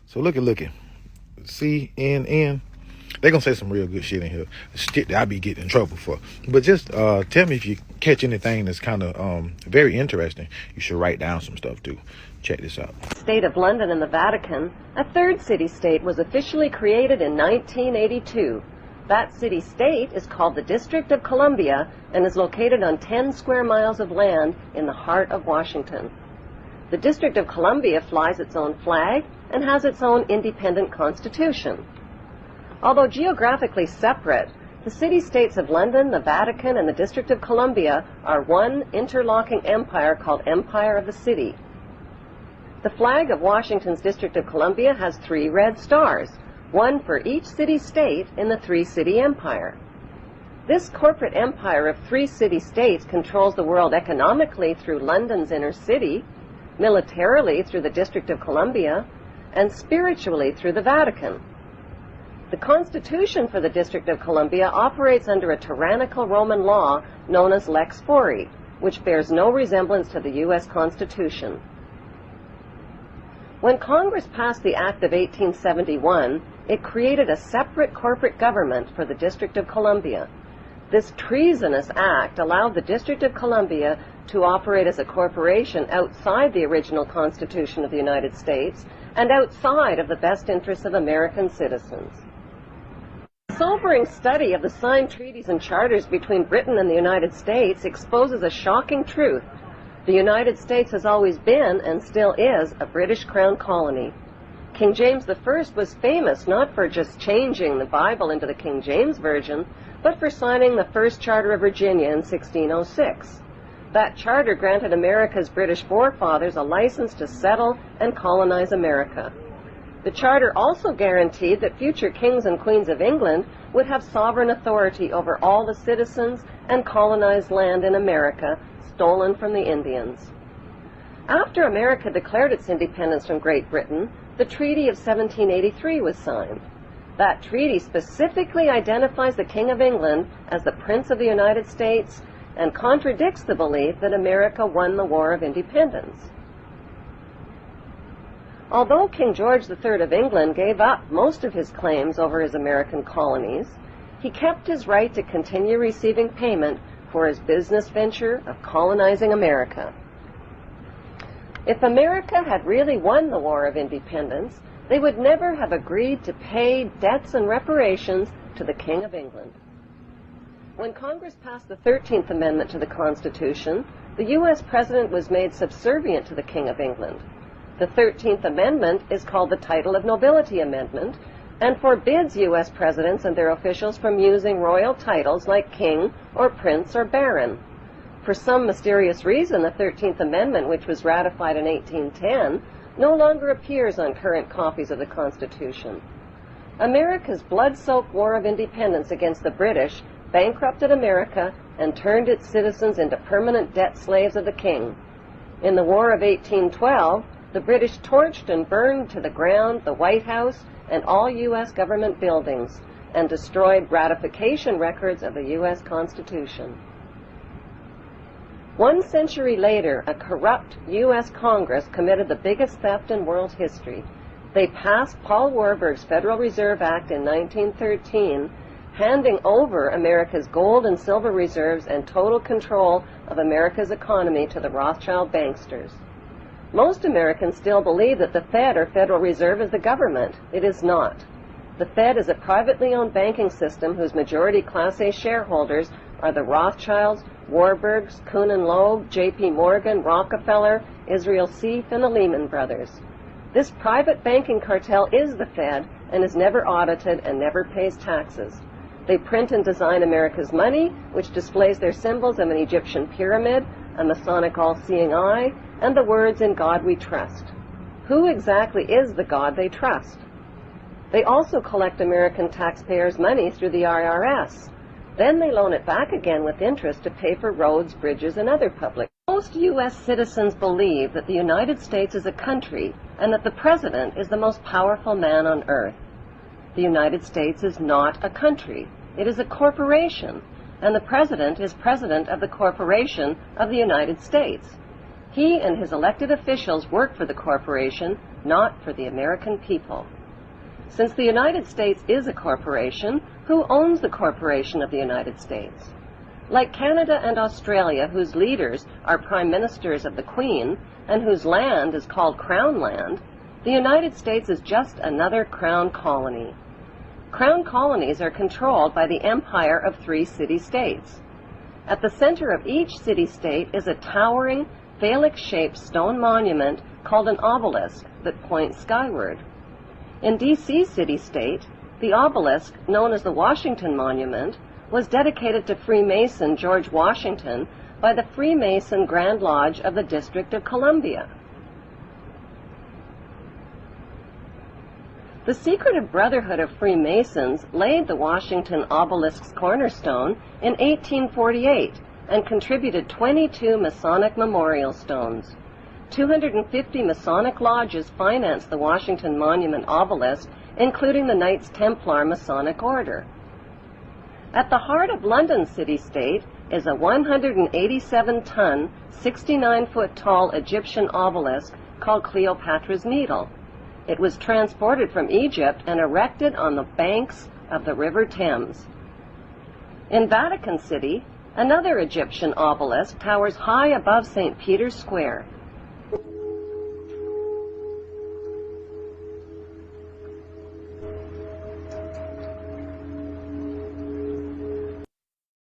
So looky. CNN. They're going to say some real good shit in here. Shit that I be getting in trouble for. But just tell me if you catch anything that's kind of very interesting. You should write down some stuff too. Check this out. State of London and the Vatican, a third city-state was officially created in 1982. That city-state is called the District of Columbia and is located on 10 square miles of land in the heart of Washington. The District of Columbia flies its own flag and has its own independent constitution. Although geographically separate, the city-states of London, the Vatican, and the District of Columbia are one interlocking empire called Empire of the City. The flag of Washington's District of Columbia has 3 red stars, one for each city-state in the 3-city empire. This corporate empire of 3 city-states controls the world economically through London's inner city, militarily through the District of Columbia, and spiritually through the Vatican. The Constitution for the District of Columbia operates under a tyrannical Roman law known as Lex Fori, which bears no resemblance to the U.S. Constitution. When Congress passed the Act of 1871, it created a separate corporate government for the District of Columbia. This treasonous act allowed the District of Columbia to operate as a corporation outside the original Constitution of the United States and outside of the best interests of American citizens. A sobering study of the signed treaties and charters between Britain and the United States exposes a shocking truth. The United States has always been, and still is, a British Crown colony. King James I was famous not for just changing the Bible into the King James Version, but for signing the First Charter of Virginia in 1606. That charter granted America's British forefathers a license to settle and colonize America. The charter also guaranteed that future kings and queens of England would have sovereign authority over all the citizens and colonized land in America stolen from the Indians. After America declared its independence from Great Britain, the Treaty of 1783 was signed. That treaty specifically identifies the King of England as the Prince of the United States and contradicts the belief that America won the War of Independence. Although King George III of England gave up most of his claims over his American colonies, he kept his right to continue receiving payment for his business venture of colonizing America. If America had really won the War of Independence, they would never have agreed to pay debts and reparations to the King of England. When Congress passed the 13th Amendment to the Constitution, the U.S. President was made subservient to the King of England. The 13th Amendment is called the Title of Nobility Amendment and forbids U.S. presidents and their officials from using royal titles like king or prince or baron. For some mysterious reason, the 13th Amendment, which was ratified in 1810, no longer appears on current copies of the Constitution. America's blood-soaked War of Independence against the British bankrupted America and turned its citizens into permanent debt slaves of the king. In the War of 1812, the British torched and burned to the ground the White House and all U.S. government buildings and destroyed ratification records of the U.S. Constitution. 1 century later, a corrupt U.S. Congress committed the biggest theft in world history. They passed Paul Warburg's Federal Reserve Act in 1913, handing over America's gold and silver reserves and total control of America's economy to the Rothschild banksters. Most Americans still believe that the Fed, or Federal Reserve, is the government. It is not. The Fed is a privately owned banking system whose majority Class A shareholders are the Rothschilds, Warburgs, Kuhn and Loeb, J.P. Morgan, Rockefeller, Israel Seif, and the Lehman Brothers. This private banking cartel is the Fed and is never audited and never pays taxes. They print and design America's money, which displays their symbols of an Egyptian pyramid, a Masonic all-seeing eye, and the words "In God We Trust." Who exactly is the God they trust? They also collect American taxpayers' money through the IRS. Then they loan it back again with interest to pay for roads, bridges, and other public. Most U.S. citizens believe that the United States is a country and that the President is the most powerful man on earth. The United States is not a country. It is a corporation, and the President is President of the Corporation of the United States. He and his elected officials work for the corporation, not for the American people. Since the United States is a corporation, who owns the corporation of the United States? Like Canada and Australia, whose leaders are prime ministers of the Queen and whose land is called Crown Land, the United States is just another crown colony. Crown colonies are controlled by the empire of 3 city-states. At the center of each city-state is a towering, phallic-shaped stone monument called an obelisk that points skyward. In D.C. city-state, the obelisk, known as the Washington Monument, was dedicated to Freemason George Washington by the Freemason Grand Lodge of the District of Columbia. The secretive Brotherhood of Freemasons laid the Washington obelisk's cornerstone in 1848 and contributed 22 Masonic memorial stones. 250 Masonic lodges financed the Washington Monument obelisk, including the Knights Templar Masonic Order. At the heart of London city-state is a 187-ton, 69-foot-tall Egyptian obelisk called Cleopatra's Needle. It was transported from Egypt and erected on the banks of the River Thames. In Vatican City, another Egyptian obelisk towers high above St. Peter's Square.